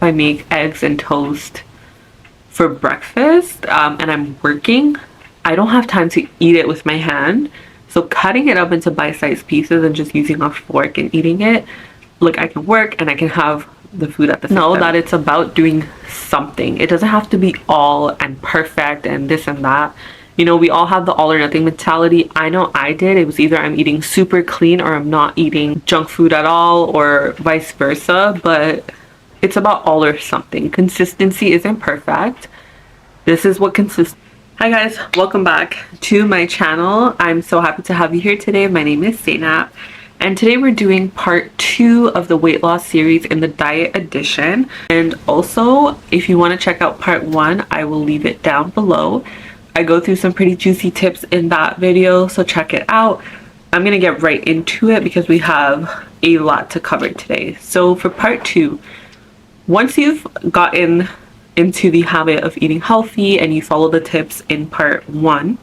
if I make eggs and toast for breakfast and I'm working, I don't have time to eat it with my hand. So cutting it up into bite-sized pieces and just using a fork and eating it, like I can work and I can have the food at the same time. Know that it's about doing something. It doesn't have to be all and perfect and this and that. You know, we all have the all or nothing mentality. I know I did. It was either I'm eating super clean or I'm not eating junk food at all, or vice versa. But it's about all or something. Consistency isn't perfect. This is what consists. Hi guys, welcome back to my channel. I'm so happy to have you here today. My name is Zainab, and today we're doing part 2 of the weight loss series in the diet edition. And also, if you want to check out part 1, I will leave it down below. I go through some pretty juicy tips in that video, so check it out. I'm gonna get right into it because we have a lot to cover today. So for part 2, once you've gotten into the habit of eating healthy and you follow the tips in part 1,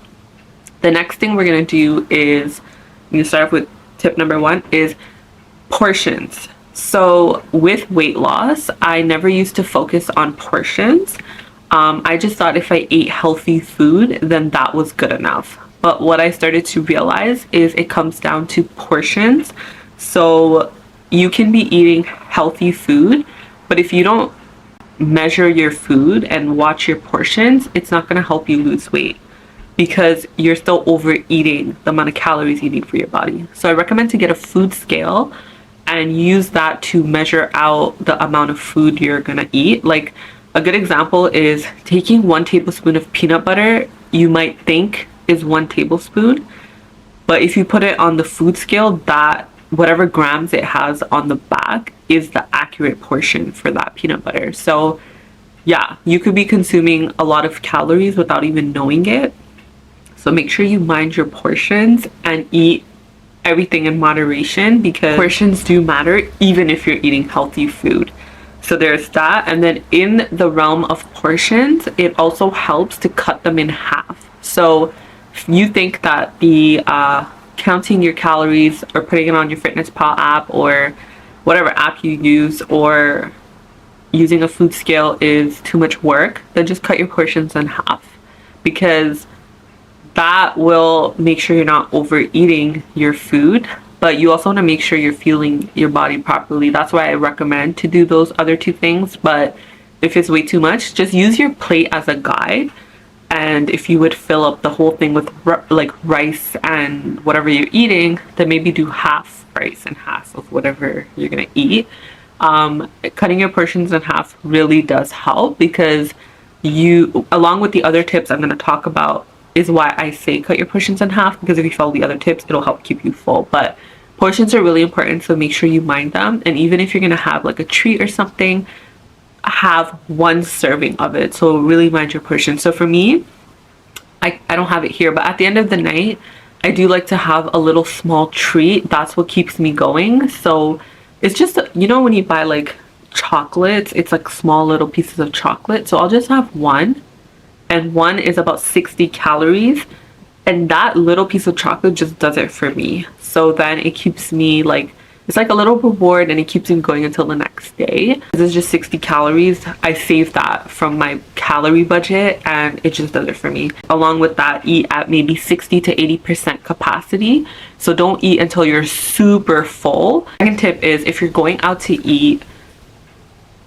the next thing we're going to do is, I'm going to start off with tip number 1, is portions. So with weight loss, I never used to focus on portions. I just thought if I ate healthy food, then that was good enough. But what I started to realize is it comes down to portions. So you can be eating healthy food, but if you don't measure your food and watch your portions, it's not going to help you lose weight because you're still overeating the amount of calories you need for your body. So I recommend to get a food scale and use that to measure out the amount of food you're going to eat. Like a good example is taking 1 tablespoon of peanut butter, you might think is 1 tablespoon, but if you put it on the food scale, that whatever grams it has on the back is the accurate portion for that peanut butter. So yeah, you could be consuming a lot of calories without even knowing it. So make sure you mind your portions and eat everything in moderation, because portions do matter even if you're eating healthy food. So there's that. And then in the realm of portions, it also helps to cut them in half. So if you think that the counting your calories or putting it on your FitnessPal app or whatever app you use, or using a food scale is too much work, then just cut your portions in half, because that will make sure you're not overeating your food, but you also want to make sure you're fueling your body properly. That's why I recommend to do those other 2 things. But if it's way too much, just use your plate as a guide. And if you would fill up the whole thing with like rice and whatever you're eating, then maybe do half rice and half of whatever you're gonna eat. Cutting your portions in half really does help, because you, along with the other tips I'm gonna talk about, is why I say cut your portions in half, because if you follow the other tips, it'll help keep you full. But portions are really important, so make sure you mind them. And even if you're gonna have like a treat or something, have 1 serving of it. So really mind your portion. So for me, I don't have it here, but at the end of the night, I do like to have a little small treat. That's what keeps me going. So it's just, you know, when you buy like chocolates, it's like small little pieces of chocolate. So I'll just have 1, and 1 is about 60 calories, and that little piece of chocolate just does it for me. So then it keeps me like, it's like a little reward, and it keeps me going until the next day. This is just 60 calories. I save that from my calorie budget, and it just does it for me. Along with that, eat at maybe 60 to 80% capacity. So don't eat until you're super full. Second tip is, if you're going out to eat,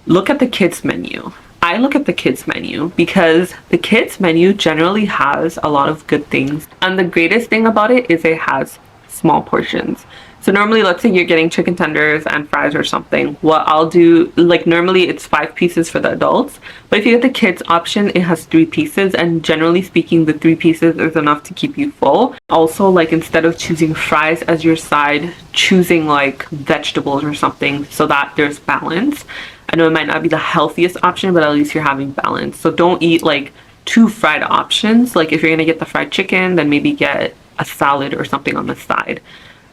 look at the kids menu. I look at the kids menu because the kids menu generally has a lot of good things. And the greatest thing about it is it has small portions. So normally, let's say you're getting chicken tenders and fries or something. What I'll do, like normally it's 5 pieces for the adults, but if you get the kids option, it has 3 pieces, and generally speaking, the 3 pieces is enough to keep you full. Also, like instead of choosing fries as your side, choosing like vegetables or something, so that there's balance. I know it might not be the healthiest option, but at least you're having balance. So don't eat like 2 fried options. Like if you're gonna get the fried chicken, then maybe get a salad or something on the side.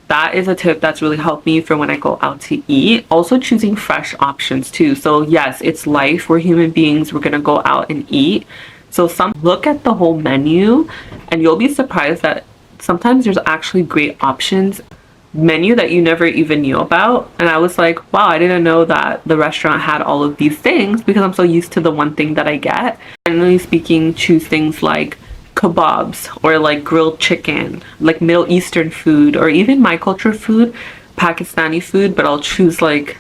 That is a tip that's really helped me for when I go out to eat. Also choosing fresh options too. So yes, it's life. We're human beings. We're gonna go out and eat. So look at the whole menu, and you'll be surprised that sometimes there's actually great options. menu that you never even knew about. And I was like, wow, I didn't know that the restaurant had all of these things because I'm so used to the one thing that I get. Generally speaking, choose things like kebabs or like grilled chicken, like Middle Eastern food, or even my culture food, Pakistani food, but I'll choose like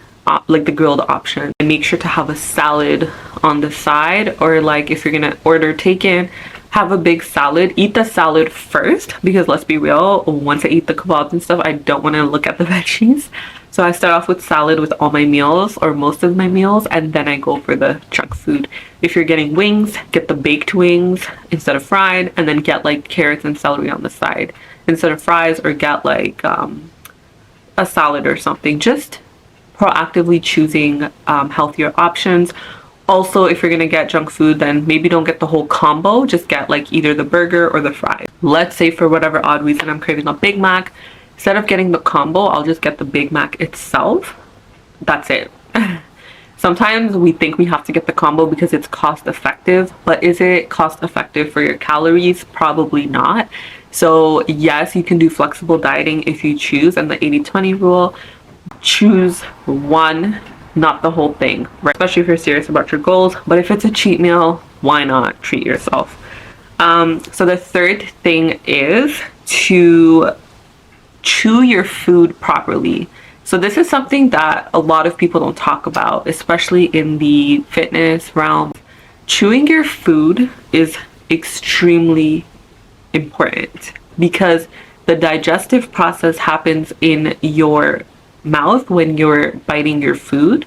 the grilled option. And make sure to have a salad on the side, or like if you're gonna order takein, have a big salad. Eat the salad first, because let's be real, once I eat the kebabs and stuff, I don't want to look at the veggies. So I start off with salad with all my meals, or most of my meals, and then I go for the junk food. If you're getting wings, get the baked wings instead of fried, and then get like carrots and celery on the side instead of fries, or get like a salad or something. Just proactively choosing healthier options. Also, if you're gonna get junk food, then maybe don't get the whole combo, just get like either the burger or the fries. Let's say for whatever odd reason I'm craving a Big Mac, instead of getting the combo, I'll just get the Big Mac itself. That's it. Sometimes we think we have to get the combo because it's cost effective, but is it cost effective for your calories? Probably not. So yes, you can do flexible dieting if you choose, and the 80-20 rule. Choose one, not the whole thing, right? Especially if you're serious about your goals. But if it's a cheat meal, why not treat yourself? So the third thing is to chew your food properly. So this is something that a lot of people don't talk about, especially in the fitness realm. Chewing your food is extremely important because the digestive process happens in your mouth when you're biting your food,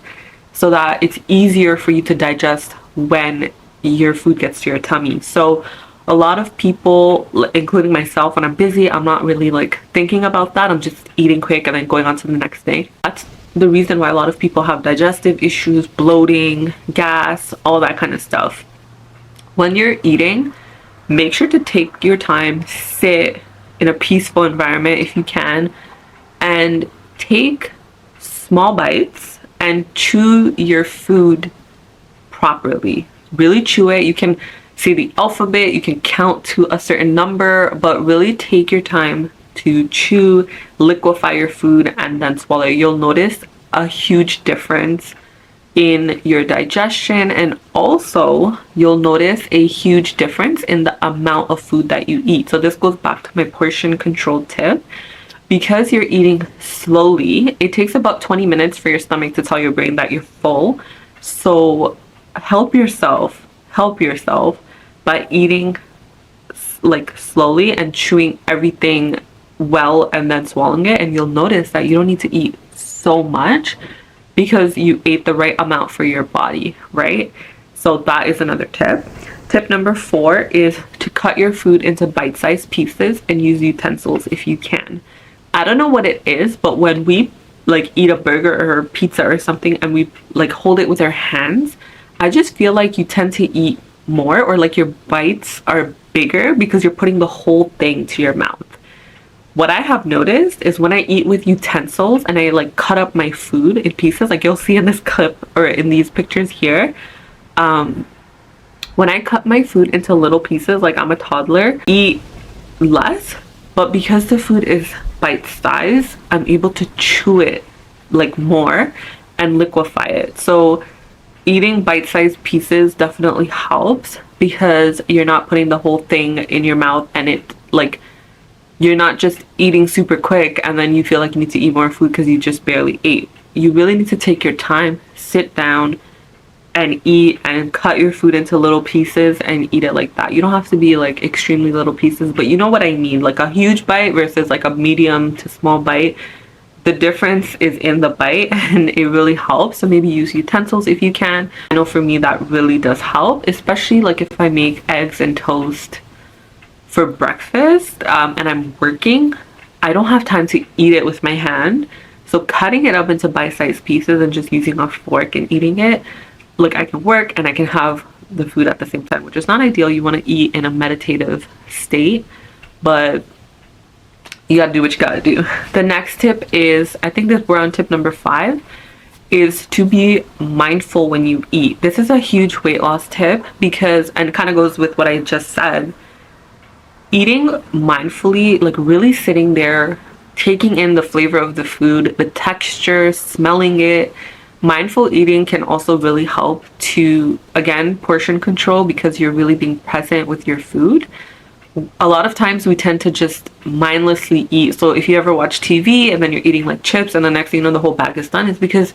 so that it's easier for you to digest when your food gets to your tummy. So a lot of people, including myself, when I'm busy, I'm not really like thinking about that. I'm just eating quick and then going on to the next day. That's the reason why a lot of people have digestive issues, bloating, gas, all that kind of stuff. When you're eating, make sure to take your time, sit in a peaceful environment if you can, and take small bites and chew your food properly. Really chew it. You can say the alphabet, you can count to a certain number, but really take your time to chew, liquefy your food, and then swallow. You'll notice a huge difference in your digestion, and also you'll notice a huge difference in the amount of food that you eat. So this goes back to my portion control tip. Because you're eating slowly, it takes about 20 minutes for your stomach to tell your brain that you're full. So help yourself by eating like slowly and chewing everything well and then swallowing it, and you'll notice that you don't need to eat so much because you ate the right amount for your body, right? So that is another tip. Tip number 4 is to cut your food into bite-sized pieces and use utensils if you can. I don't know what it is, but when we like eat a burger or pizza or something and we like hold it with our hands, I just feel like you tend to eat more, or like your bites are bigger because you're putting the whole thing to your mouth. What I have noticed is when I eat with utensils and I like cut up my food in pieces, like you'll see in this clip or in these pictures here, when I cut my food into little pieces, like I'm a toddler, eat less, but because the food is bite size, I'm able to chew it like more and liquefy it. So eating bite-sized pieces definitely helps because you're not putting the whole thing in your mouth, and it like you're not just eating super quick and then you feel like you need to eat more food because you just barely ate. You really need to take your time, sit down and eat, and cut your food into little pieces and eat it like that. You don't have to be like extremely little pieces, but you know what I mean, like a huge bite versus like a medium to small bite. The difference is in the bite, and it really helps. So maybe use utensils if you can. I know for me that really does help, especially like if I make eggs and toast for breakfast and I'm working. I don't have time to eat it with my hand, so cutting it up into bite-sized pieces and just using a fork and eating it, like I can work and I can have the food at the same time, which is not ideal. You want to eat in a meditative state, but you gotta do what you gotta do. The next tip is, I think that we're on tip number 5, is to be mindful when you eat. This is a huge weight loss tip because, and it kind of goes with what I just said, eating mindfully, like really sitting there taking in the flavor of the food, the texture, smelling it. Mindful eating can also really help to, again, portion control because you're really being present with your food. A lot of times we tend to just mindlessly eat. So if you ever watch TV and then you're eating like chips and the next thing you know the whole bag is done, it's because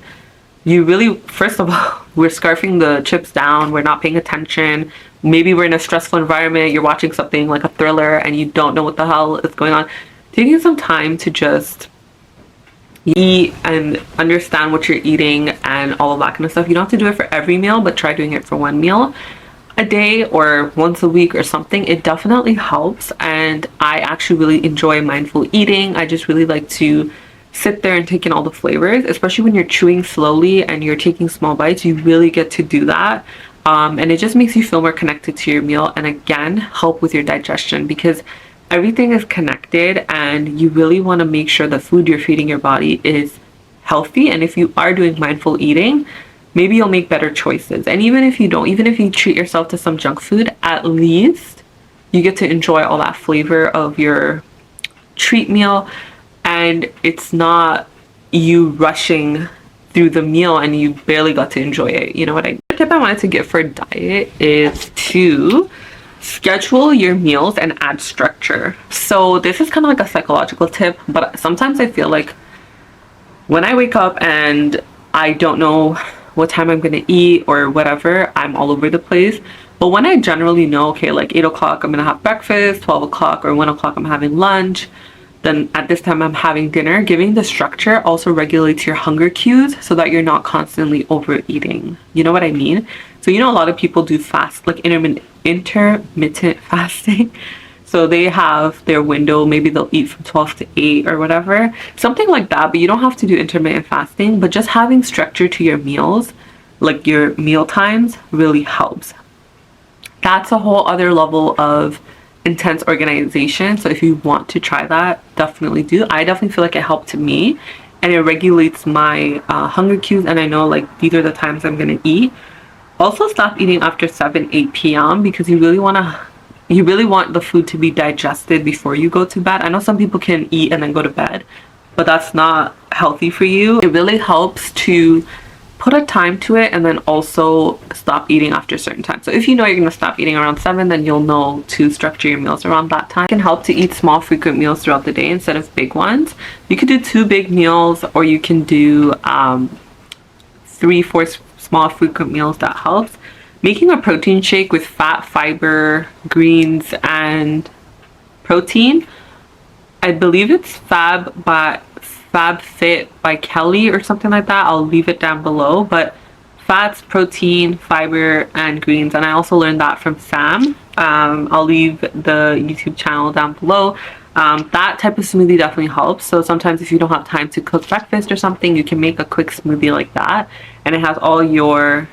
you really, first of all, we're scarfing the chips down, we're not paying attention. Maybe we're in a stressful environment, you're watching something like a thriller and you don't know what the hell is going on. Taking some time to just eat and understand what you're eating and all of that kind of stuff. You don't have to do it for every meal, but try doing it for one meal a day or once a week or something. It definitely helps, and I actually really enjoy mindful eating. I just really like to sit there and take in all the flavors, especially when you're chewing slowly and you're taking small bites. You really get to do that, and it just makes you feel more connected to your meal, and again help with your digestion, because everything is connected and you really want to make sure the food you're feeding your body is healthy. And if you are doing mindful eating, maybe you'll make better choices. And even if you don't, even if you treat yourself to some junk food, at least you get to enjoy all that flavor of your treat meal, and it's not you rushing through the meal and you barely got to enjoy it. You know what I mean? The tip I wanted to give for diet is to schedule your meals and add structure. So this is kind of like a psychological tip, but sometimes I feel like when I wake up and I don't know what time I'm gonna eat or whatever, I'm all over the place. But when I generally know, okay, like 8 o'clock I'm gonna have breakfast, 12 o'clock or 1 o'clock I'm having lunch, then at this time I'm having dinner, giving the structure also regulates your hunger cues so that you're not constantly overeating. You know what I mean? So you know, a lot of people do fast, like intermittent fasting. So they have their window, maybe they'll eat from 12 to 8 or whatever, something like that. But you don't have to do intermittent fasting, but just having structure to your meals, like your meal times, really helps. That's a whole other level of intense organization. So if you want to try that, definitely do. I definitely feel like it helped me, and it regulates my hunger cues, and I know like these are the times I'm gonna eat. Also, stop eating after 7-8 p.m. because you really want the food to be digested before you go to bed. I know some people can eat and then go to bed, but that's not healthy for you. It really helps to put a time to it and then also stop eating after a certain time. So if you know you're going to stop eating around 7, then you'll know to structure your meals around that time. It can help to eat small frequent meals throughout the day instead of big ones. You could do 2 big meals, or you can do 3-4 small frequent meals. That helps. Making a protein shake with fat, fiber, greens, and protein. I believe it's FabFit by Kelly or something like that. I'll leave it down below. But fats, protein, fiber, and greens. And I also learned that from Sam. I'll leave the YouTube channel down below. That type of smoothie definitely helps. So sometimes if you don't have time to cook breakfast or something, you can make a quick smoothie like that. And it has all your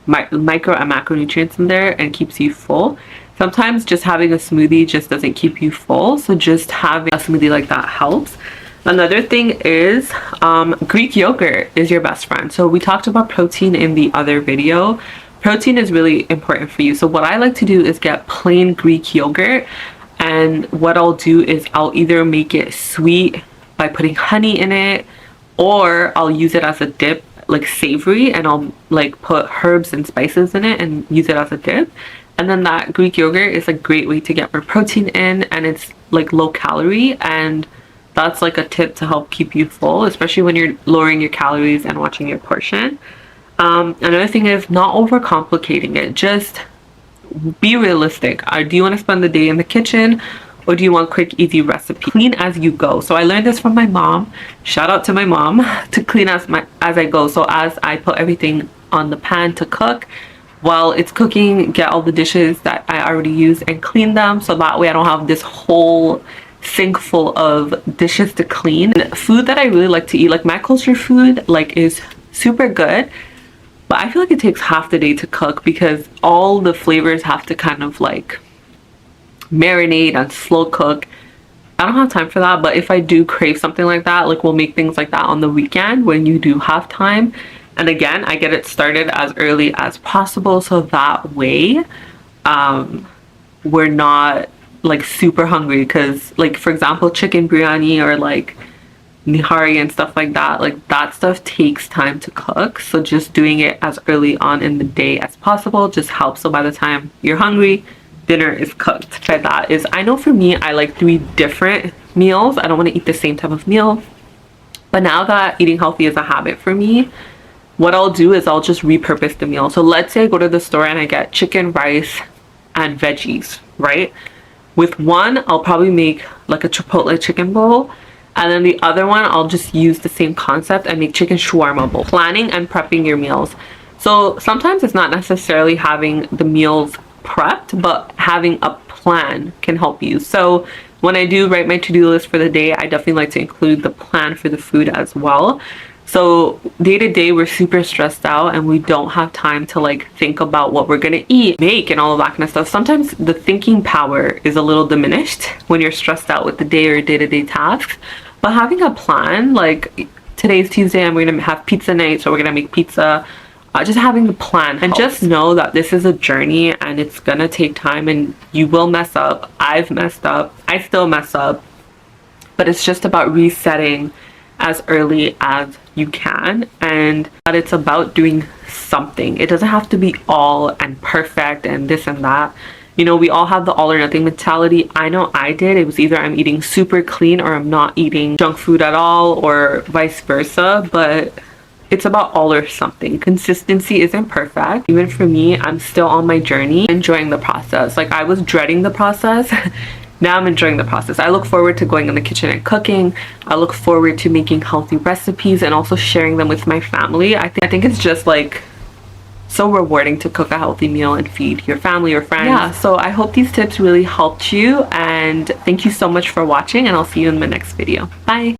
micro and macronutrients in there and keeps you full. Sometimes just having a smoothie just doesn't keep you full, so just having a smoothie like that helps. Another thing is Greek yogurt is your best friend. So we talked about protein in the other video. Protein is really important for you. So what I like to do is get plain Greek yogurt, and what I'll do is I'll either make it sweet by putting honey in it, or I'll use it as a dip, like savory, and I'll like put herbs and spices in it and use it as a dip. And then that Greek yogurt is a great way to get more protein in, and it's like low calorie, and that's like a tip to help keep you full, especially when you're lowering your calories and watching your portion. Another thing is not overcomplicating it. Just be realistic. Do you want to spend the day in the kitchen, or do you want quick, easy recipe? Clean as you go. So I learned this from my mom. Shout out to my mom, to clean as I go. So as I put everything on the pan to cook, while it's cooking, get all the dishes that I already used and clean them, so that way I don't have this whole sink full of dishes to clean. And food that I really like to eat, like my culture food, like is super good, but I feel like it takes half the day to cook because all the flavors have to kind of like marinate and slow cook. I don't have time for that, but if I do crave something like that, like we'll make things like that on the weekend when you do have time. And again, I get it started as early as possible, so that way we're not like super hungry. Because like, for example, chicken biryani or like nihari and stuff like that, like that stuff takes time to cook. So just doing it as early on in the day as possible just helps. So by the time you're hungry, dinner is cooked. Try that. Is, I know for me, I like 3 different meals. I don't want to eat the same type of meal. But now that eating healthy is a habit for me, what I'll do is I'll just repurpose the meal. So let's say I go to the store and I get chicken, rice, and veggies, right? With one, I'll probably make like a chipotle chicken bowl. And then the other one, I'll just use the same concept and make chicken shawarma bowl. Planning and prepping your meals. So sometimes it's not necessarily having the meals prepped, but having a plan can help you. So when I do write my to-do list for the day, I definitely like to include the plan for the food as well. So day to day, we're super stressed out and we don't have time to like think about what we're gonna eat, make, and all of that kind of stuff. Sometimes the thinking power is a little diminished when you're stressed out with the day or day-to-day tasks. But having a plan, like today's Tuesday and we're gonna have pizza night, so we're gonna make pizza. Just having the plan helps. And just know that this is a journey and it's gonna take time and you will mess up. I've messed up. I still mess up. But it's just about resetting as early as you can, and that it's about doing something. It doesn't have to be all and perfect and this and that. You know, we all have the all or nothing mentality. I know I did. It was either I'm eating super clean or I'm not eating junk food at all, or vice versa. But it's about all or something. Consistency isn't perfect. Even for me, I'm still on my journey, enjoying the process. Like I was dreading the process. Now I'm enjoying the process. I look forward to going in the kitchen and cooking. I look forward to making healthy recipes and also sharing them with my family. I think it's just like so rewarding to cook a healthy meal and feed your family or friends. Yeah, so I hope these tips really helped you, and thank you so much for watching, and I'll see you in the next video. Bye.